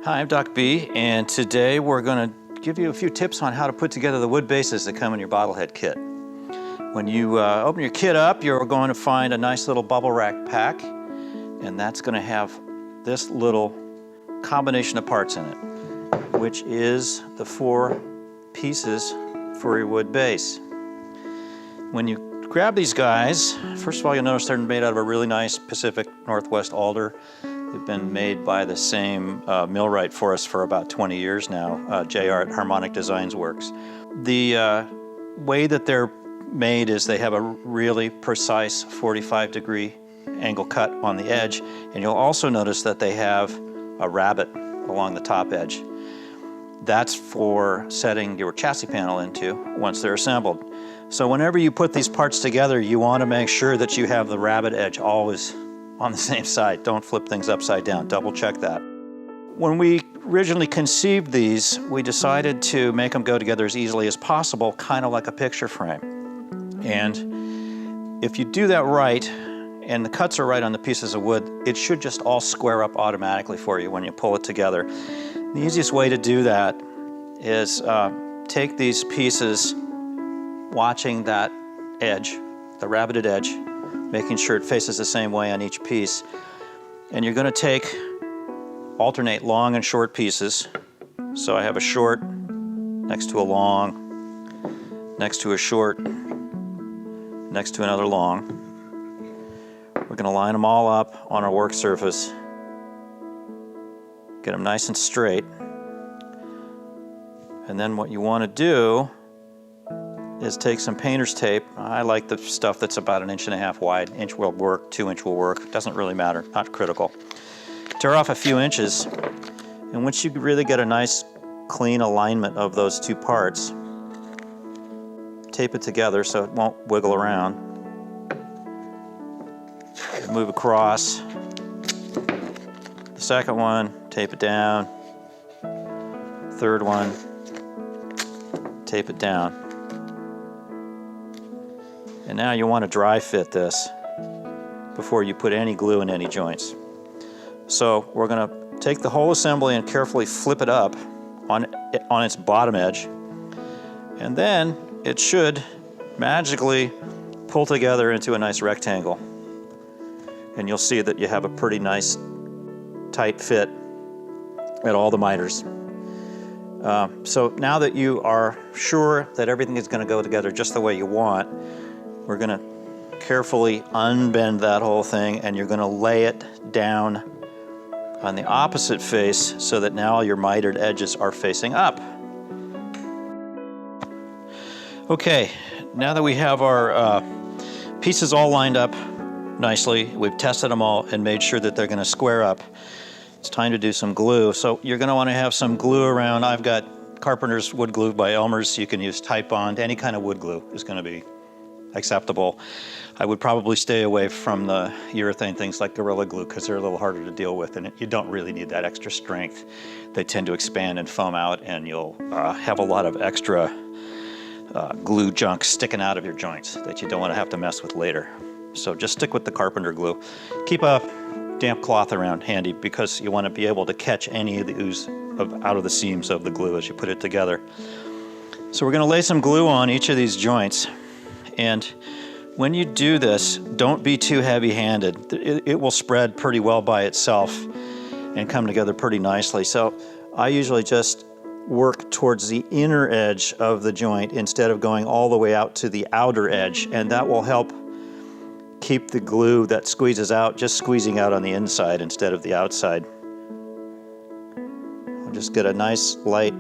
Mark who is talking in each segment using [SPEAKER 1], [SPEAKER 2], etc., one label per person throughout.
[SPEAKER 1] Hi, I'm Doc B, and today we're going to give you a few tips on how to put together the wood bases that come in your Bottlehead kit. When you open your kit up, you're going to find a nice little bubble wrap pack, and that's going to have this little combination of parts in it, which is the 4 pieces for your wood base. When you grab these guys, first of all, you'll notice they're made out of a really nice Pacific Northwest alder. They've been made by the same millwright for us for about 20 years now, JR at Harmonic Designs Works. The way that they're made is they have a really precise 45-degree angle cut on the edge, and you'll also notice that they have a rabbet along the top edge. That's for setting your chassis panel into once they're assembled. So whenever you put these parts together, you want to make sure that you have the rabbet edge always on the same side. Don't flip things upside down. Double check that. When we originally conceived these, we decided to make them go together as easily as possible, kind of like a picture frame. And if you do that right, and the cuts are right on the pieces of wood, it should just all square up automatically for you when you pull it together. The easiest way to do that is take these pieces, watching that edge, the rabbeted edge, making sure it faces the same way on each piece. And you're going to alternate long and short pieces. So I have a short next to a long, next to a short, next to another long. We're going to line them all up on our work surface, get them nice and straight. And then what you want to do is take some painter's tape. I like the stuff that's about 1.5 inches wide. Inch will work, 2 inch will work. Doesn't really matter, not critical. Tear off a few inches, and once you really get a nice clean alignment of those 2 parts, tape it together so it won't wiggle around. Move across. The second one, tape it down. Third one, tape it down. And now you want to dry fit this before you put any glue in any joints. So we're going to take the whole assembly and carefully flip it up on its bottom edge, and then it should magically pull together into a nice rectangle. And you'll see that you have a pretty nice tight fit at all the miters. So now that you are sure that everything is going to go together just the way you want, we're going to carefully unbend that whole thing, and you're going to lay it down on the opposite face so that now your mitered edges are facing up. Okay, now that we have our pieces all lined up nicely, we've tested them all and made sure that they're going to square up, it's time to do some glue. So you're going to want to have some glue around. I've got Carpenter's wood glue by Elmer's. You can use Type Bond. Any kind of wood glue is going to be acceptable. I would probably stay away from the urethane things like Gorilla Glue because they're a little harder to deal with, and you don't really need that extra strength. They tend to expand and foam out, and you'll have a lot of extra glue junk sticking out of your joints that you don't want to have to mess with later. So just stick with the Carpenter glue. Keep a damp cloth around handy because you want to be able to catch any of the ooze out of the seams of the glue as you put it together. So we're going to lay some glue on each of these joints. And when you do this, don't be too heavy-handed. It will spread pretty well by itself and come together pretty nicely. So I usually just work towards the inner edge of the joint instead of going all the way out to the outer edge, and that will help keep the glue that squeezes out just squeezing out on the inside instead of the outside. I'll just get a nice light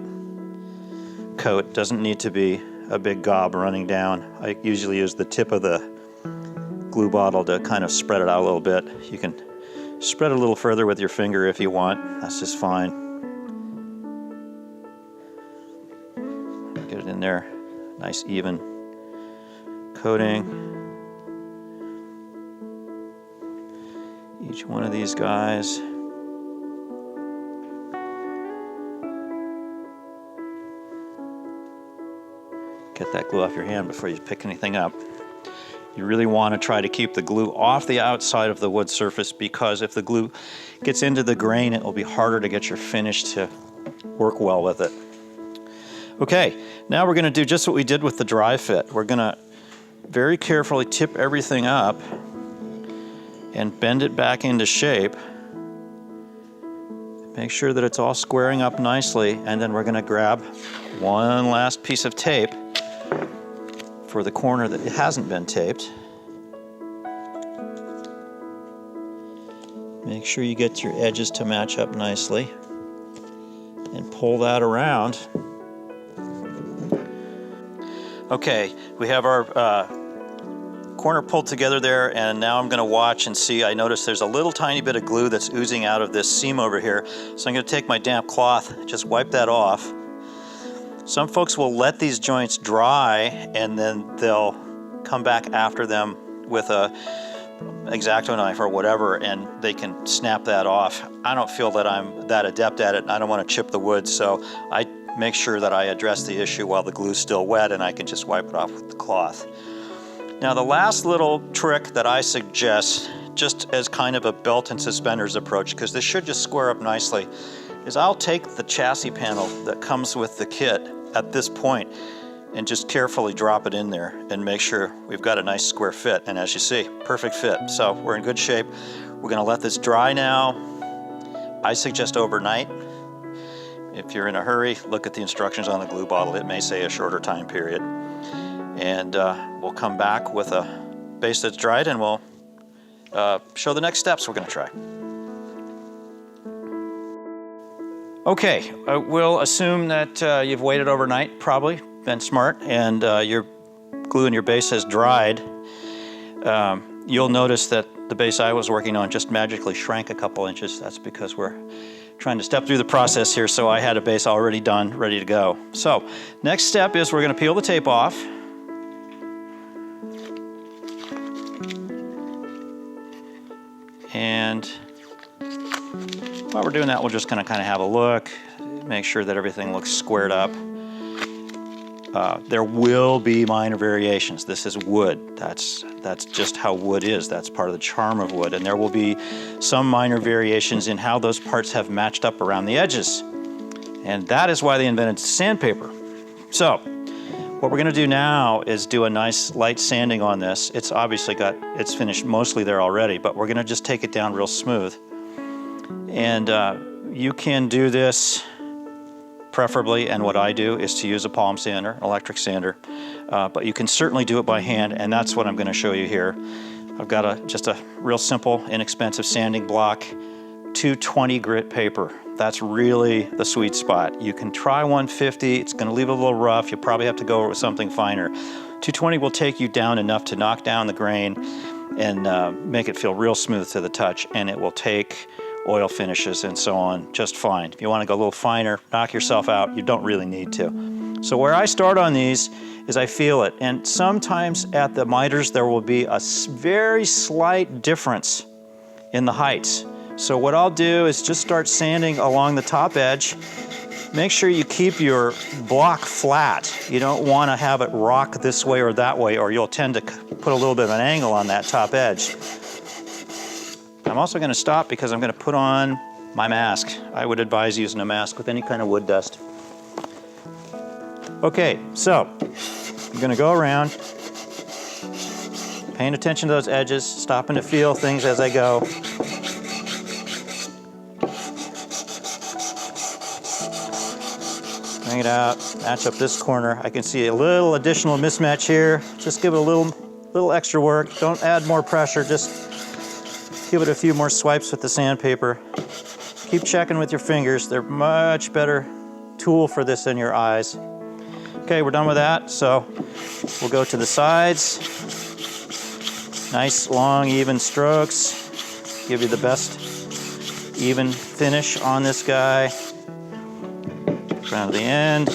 [SPEAKER 1] coat. Doesn't need to be a big gob running down. I usually use the tip of the glue bottle to kind of spread it out a little bit. You can spread it a little further with your finger if you want. That's just fine. Get it in there. Nice even coating. Each one of these guys. Get that glue off your hand before you pick anything up. You really want to try to keep the glue off the outside of the wood surface, because if the glue gets into the grain, it will be harder to get your finish to work well with it. Okay, now we're going to do just what we did with the dry fit. We're going to very carefully tip everything up and bend it back into shape. Make sure that it's all squaring up nicely, and then we're going to grab one last piece of tape for the corner that it hasn't been taped. Make sure you get your edges to match up nicely and pull that around. Okay, we have our corner pulled together there, and now I'm going to watch and see. I notice there's a little tiny bit of glue that's oozing out of this seam over here, so I'm going to take my damp cloth, just wipe that off. Some folks will let these joints dry and then they'll come back after them with a X-Acto knife or whatever, and they can snap that off. I don't feel that I'm that adept at it, and I don't want to chip the wood, so I make sure that I address the issue while the glue's still wet, and I can just wipe it off with the cloth. Now, the last little trick that I suggest, just as kind of a belt and suspenders approach, because this should just square up nicely, is I'll take the chassis panel that comes with the kit at this point and just carefully drop it in there and make sure we've got a nice square fit. And as you see, perfect fit. So we're in good shape. We're going to let this dry now. I suggest overnight. If you're in a hurry, look at the instructions on the glue bottle. It may say a shorter time period. And we'll come back with a base that's dried, and we'll show the next steps we're going to try. Okay, we'll assume that you've waited overnight, probably, been smart, and your glue in your base has dried. You'll notice that the base I was working on just magically shrank a couple inches. That's because we're trying to step through the process here, so I had a base already done, ready to go. So, next step is we're going to peel the tape off. And while we're doing that, we're just going to kind of have a look, make sure that everything looks squared up. There will be minor variations. This is wood. That's just how wood is. That's part of the charm of wood. And there will be some minor variations in how those parts have matched up around the edges. And that is why they invented sandpaper. So, what we're going to do now is do a nice light sanding on this. It's obviously it's finished mostly there already, but we're going to just take it down real smooth. And you can do this preferably, and what I do is to use a palm sander, an electric sander, but you can certainly do it by hand, and that's what I'm going to show you here. I've got just a real simple, inexpensive sanding block, 220 grit paper. That's really the sweet spot. You can try 150, it's going to leave a little rough, you'll probably have to go with something finer. 220 will take you down enough to knock down the grain and make it feel real smooth to the touch, and it will take oil finishes and so on just fine. If you want to go a little finer, knock yourself out, you don't really need to. So where I start on these is I feel it, and sometimes at the miters there will be a very slight difference in the heights. So what I'll do is just start sanding along the top edge. Make sure you keep your block flat. You don't want to have it rock this way or that way, or you'll tend to put a little bit of an angle on that top edge. I'm also going to stop because I'm going to put on my mask. I would advise using a mask with any kind of wood dust. Okay, so I'm going to go around, paying attention to those edges, stopping to feel things as I go. Bring it out, match up this corner. I can see a little additional mismatch here. Just give it a little extra work. Don't add more pressure, just give it a few more swipes with the sandpaper. Keep checking with your fingers. They're much better tool for this than your eyes. Okay, we're done with that, so we'll go to the sides. Nice, long, even strokes. Give you the best even finish on this guy. Around the end.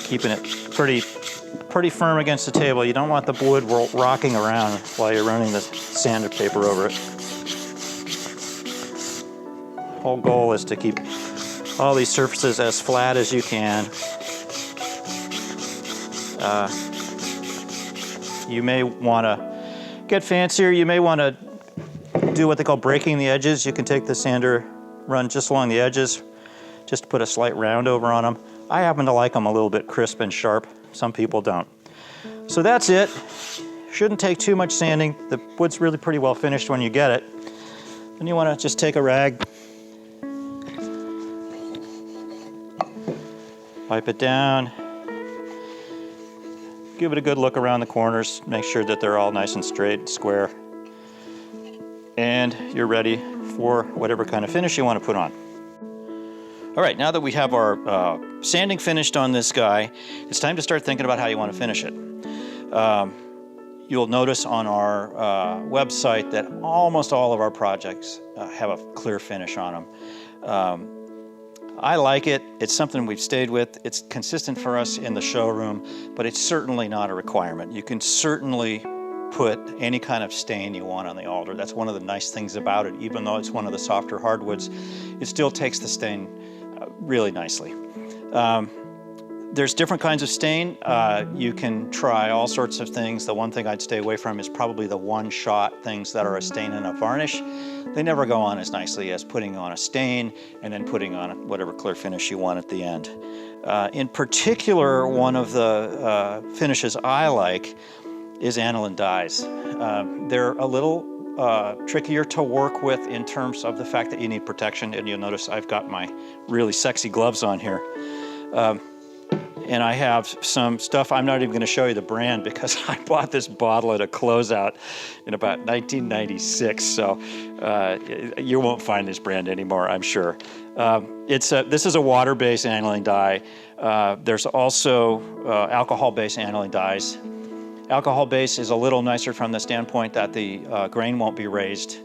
[SPEAKER 1] Keeping it pretty firm against the table. You don't want the wood rocking around while you're running the sandpaper over it. The whole goal is to keep all these surfaces as flat as you can. You may want to get fancier. You may want to do what they call breaking the edges. You can take the sander, run just along the edges, just to put a slight round over on them. I happen to like them a little bit crisp and sharp. Some people don't. So that's it. Shouldn't take too much sanding. The wood's really pretty well finished when you get it. Then you want to just take a rag, wipe it down, give it a good look around the corners, make sure that they're all nice and straight, square, and you're ready for whatever kind of finish you want to put on. All right, now that we have our sanding finished on this guy, it's time to start thinking about how you want to finish it. You'll notice on our website that almost all of our projects have a clear finish on them. I like it. It's something we've stayed with. It's consistent for us in the showroom, but it's certainly not a requirement. You can certainly put any kind of stain you want on the altar. That's one of the nice things about it. Even though it's one of the softer hardwoods, it still takes the stain really nicely. There's different kinds of stain. You can try all sorts of things. The one thing I'd stay away from is probably the one-shot things that are a stain and a varnish. They never go on as nicely as putting on a stain and then putting on whatever clear finish you want at the end. In particular, one of the finishes I like is aniline dyes. They're a little trickier to work with in terms of the fact that you need protection, and you'll notice I've got my really sexy gloves on here. And I have some stuff, I'm not even going to show you the brand because I bought this bottle at a closeout in about 1996, so you won't find this brand anymore, I'm sure. This is a water-based aniline dye. There's also alcohol-based aniline dyes. Alcohol-based is a little nicer from the standpoint that the grain won't be raised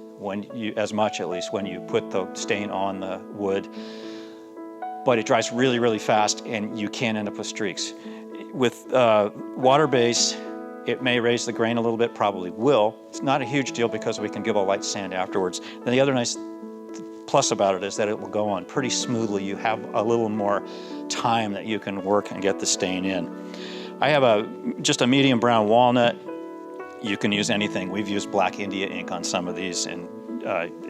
[SPEAKER 1] as much at least, when you put the stain on the wood. But it dries really, really fast, and you can end up with streaks. With water-based, it may raise the grain a little bit, probably will. It's not a huge deal because we can give a light sand afterwards. And the other nice plus about it is that it will go on pretty smoothly. You have a little more time that you can work and get the stain in. I have just a medium brown walnut. You can use anything. We've used Black India ink on some of these, and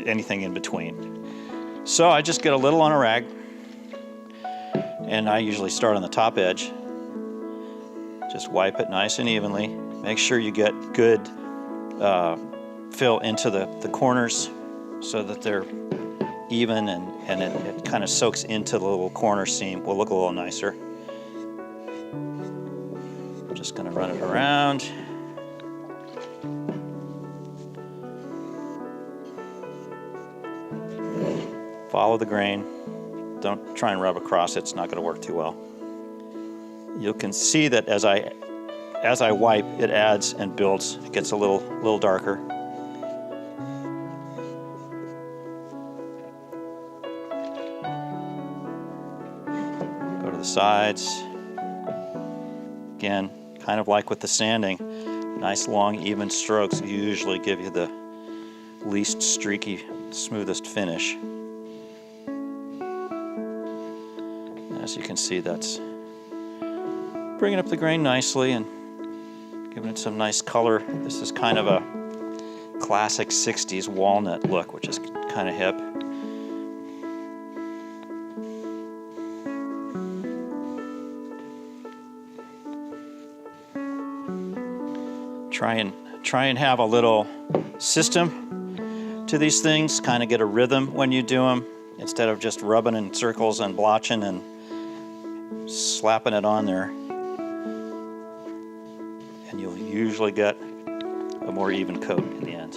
[SPEAKER 1] anything in between. So I just get a little on a rag, and I usually start on the top edge. Just wipe it nice and evenly. Make sure you get good fill into the corners so that they're even, and it kind of soaks into the little corner seam. Will look a little nicer. I'm just going to run it around. Follow the grain. Don't try and rub across it. It's not going to work too well. You can see that as I wipe, it adds and builds. It gets a little darker. Go to the sides. Again, kind of like with the sanding, nice long even strokes usually give you the least streaky, smoothest finish. As you can see, that's bringing up the grain nicely and giving it some nice color. This is kind of a classic 60s walnut look, which is kind of hip. Try and have a little system to these things, kind of get a rhythm when you do them, instead of just rubbing in circles and blotching and slapping it on there. And you'll usually get a more even coat in the end.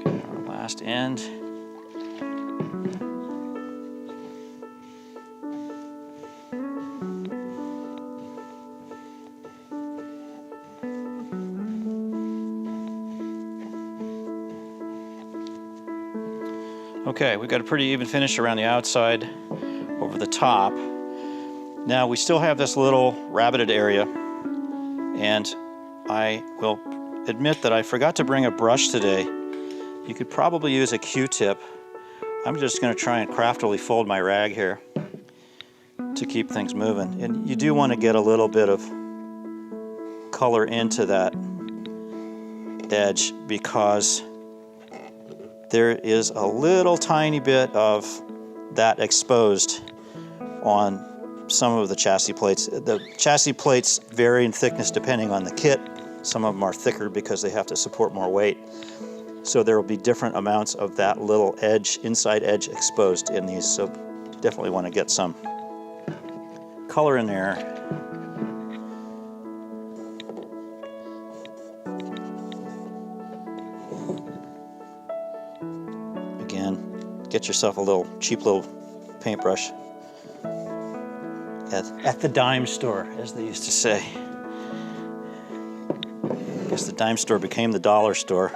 [SPEAKER 1] Okay, our last end. Okay, we've got a pretty even finish around the outside, over the top. Now we still have this little rabbited area, and I will admit that I forgot to bring a brush today. You could probably use a Q-tip I'm just going to try and craftily fold my rag here to keep things moving. And you do want to get a little bit of color into that edge because there is a little tiny bit of that exposed on some of the chassis plates. The chassis plates vary in thickness depending on the kit. Some of them are thicker because they have to support more weight. So there will be different amounts of that little edge, inside edge exposed in these. So you definitely want to get some color in there. Again, get yourself a little cheap little paintbrush at the dime store, as they used to say. I guess the dime store became the dollar store.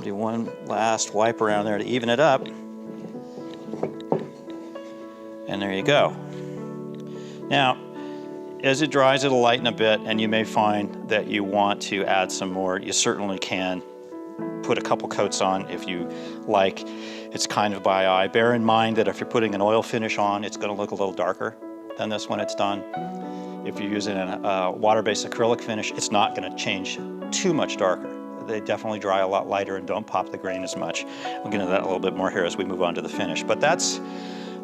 [SPEAKER 1] Do one last wipe around there to even it up. And there you go. Now, as it dries, it'll lighten a bit, and you may find that you want to add some more. You certainly can put a couple coats on if you like. It's kind of by eye. Bear in mind that if you're putting an oil finish on, it's going to look a little darker than this when it's done. If you're using a water-based acrylic finish, it's not going to change too much darker. They definitely dry a lot lighter and don't pop the grain as much. We'll get into that a little bit more here as we move on to the finish. But that's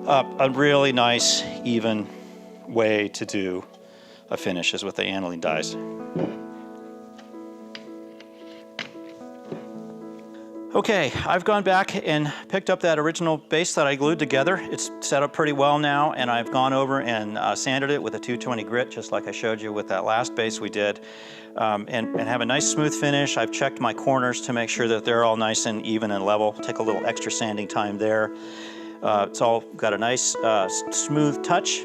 [SPEAKER 1] a really nice, even way to do a finish is with the aniline dyes. Okay, I've gone back and picked up that original base that I glued together. It's set up pretty well now, and I've gone over and sanded it with a 220 grit, just like I showed you with that last base we did, and have a nice smooth finish. I've checked my corners to make sure that they're all nice and even and level. Take a little extra sanding time there. It's all got a nice smooth touch.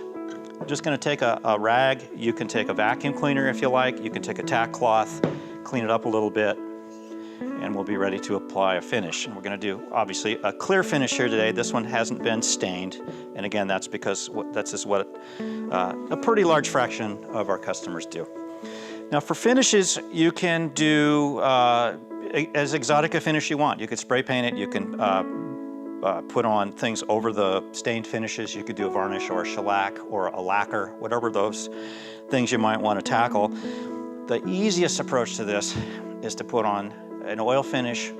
[SPEAKER 1] I'm just going to take a rag. You can take a vacuum cleaner if you like. You can take a tack cloth, clean it up a little bit, and we'll be ready to apply a finish. And we're going to do, obviously, a clear finish here today. This one hasn't been stained, and again, that's because that's just what a pretty large fraction of our customers do. Now, for finishes, you can do as exotic a finish you want. You could spray paint it. You can put on things over the stained finishes. You could do a varnish or a shellac or a lacquer, whatever those things you might want to tackle. The easiest approach to this is to put on an oil finish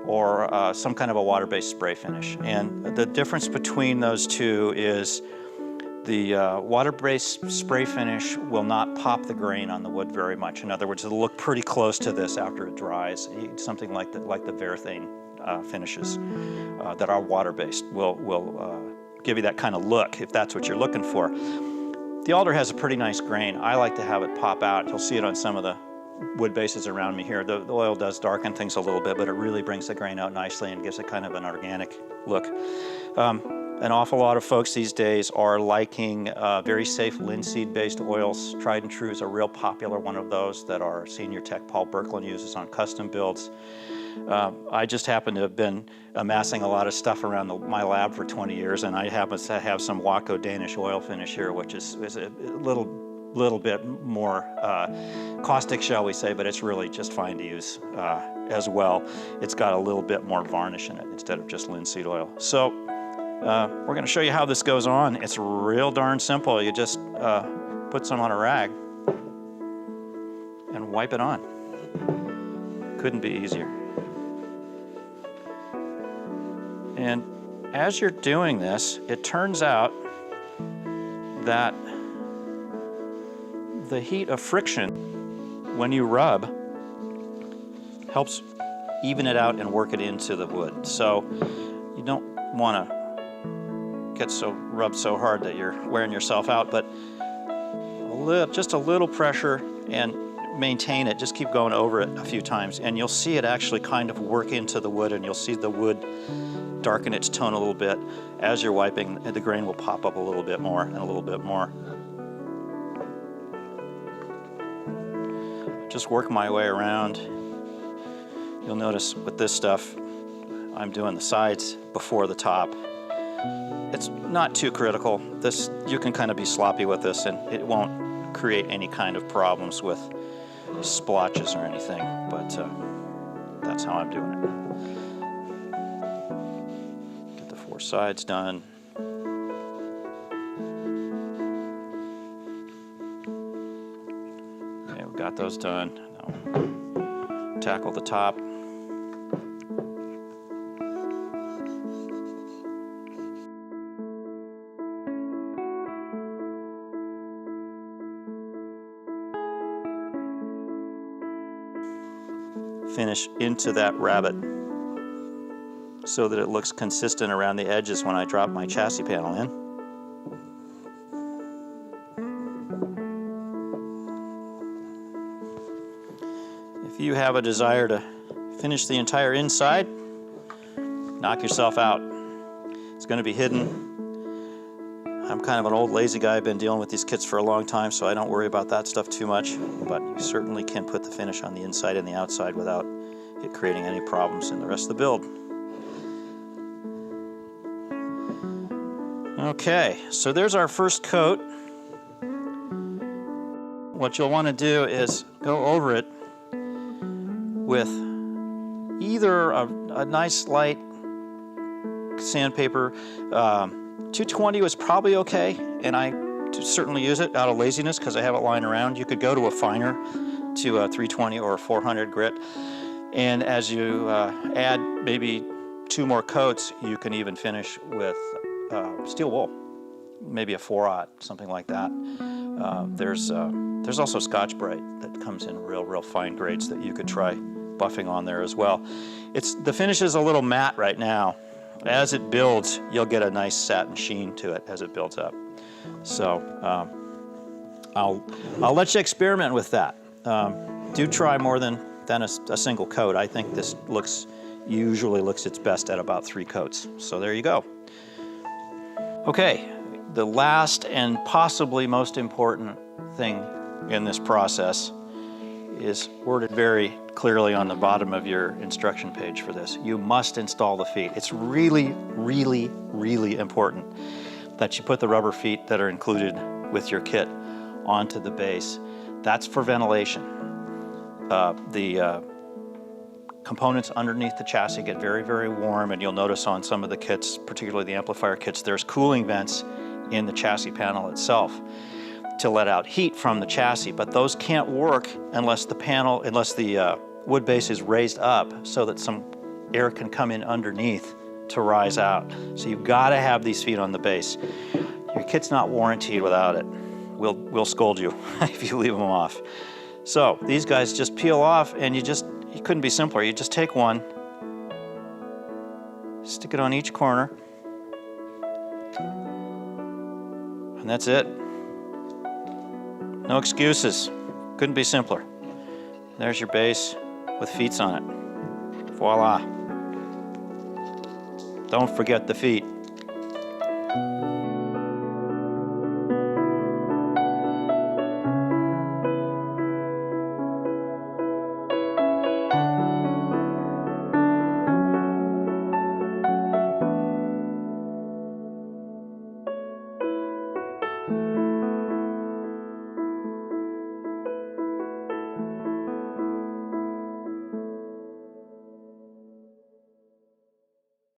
[SPEAKER 1] or some kind of a water-based spray finish. And the difference between those two is the water-based spray finish will not pop the grain on the wood very much. In other words, it'll look pretty close to this after it dries. Something like the Varathane finishes that are water-based will give you that kind of look if that's what you're looking for. The alder has a pretty nice grain. I like to have it pop out. You'll see it on some of the wood bases around me here. The oil does darken things a little bit, but it really brings the grain out nicely and gives it kind of an organic look. An awful lot of folks these days are liking very safe linseed-based oils. Tried and True is a real popular one of those that our senior tech Paul Berkland uses on custom builds. I just happen to have been amassing a lot of stuff around my lab for 20 years, and I happen to have some Waco Danish oil finish here, which is a little bit more caustic, shall we say, but it's really just fine to use as well. It's got a little bit more varnish in it instead of just linseed oil. So we're going to show you how this goes on. It's real darn simple. You just put some on a rag and wipe it on. Couldn't be easier. And as you're doing this, it turns out that the heat of friction when you rub helps even it out and work it into the wood. So you don't want to get rubbed so hard that you're wearing yourself out, but just a little pressure and maintain it. Just keep going over it a few times, and you'll see it actually kind of work into the wood, and you'll see the wood darken its tone a little bit. As you're wiping, the grain will pop up a little bit more and a little bit more. Just work my way around. You'll notice with this stuff, I'm doing the sides before the top. It's not too critical. This, you can kind of be sloppy with this and it won't create any kind of problems with splotches or anything, but that's how I'm doing it. Get the 4 sides done. Okay, we got those done. Now tackle the top. Finish into that rabbet so that it looks consistent around the edges when I drop my chassis panel in. If you have a desire to finish the entire inside, knock yourself out. It's going to be hidden. I'm kind of an old lazy guy. I've been dealing with these kits for a long time, so I don't worry about that stuff too much, but you certainly can put the finish on the inside and the outside without it creating any problems in the rest of the build. Okay, so there's our first coat. What you'll want to do is go over it with either a nice light sandpaper. 220 was probably okay, and I certainly use it out of laziness because I have it lying around. You could go to a finer, to a 320 or a 400 grit, and as you add maybe 2 more coats, you can even finish with steel wool, maybe a 4/0, something like that. There's also Scotch-Brite that comes in real fine grades that you could try buffing on there as well. The finish is a little matte right now. As it builds, you'll get a nice satin sheen to it as it builds up. So I'll let you experiment with that. Do try more than a single coat. I think this usually looks its best at about 3 coats. So there you go. Okay, the last and possibly most important thing in this process is worded very clearly on the bottom of your instruction page for this. You must install the feet. It's really important that you put the rubber feet that are included with your kit onto the base. That's for ventilation. The components underneath the chassis get very warm, and you'll notice on some of the kits, particularly the amplifier kits, there's cooling vents in the chassis panel itself to let out heat from the chassis, but those can't work unless the wood base is raised up so that some air can come in underneath to rise out. So you've got to have these feet on the base. Your kit's not warranted without it. We'll scold you if you leave them off. So these guys just peel off, and it couldn't be simpler. You just take one, stick it on each corner, and that's it. No excuses. Couldn't be simpler. There's your base with feet on it. Voila. Don't forget the feet.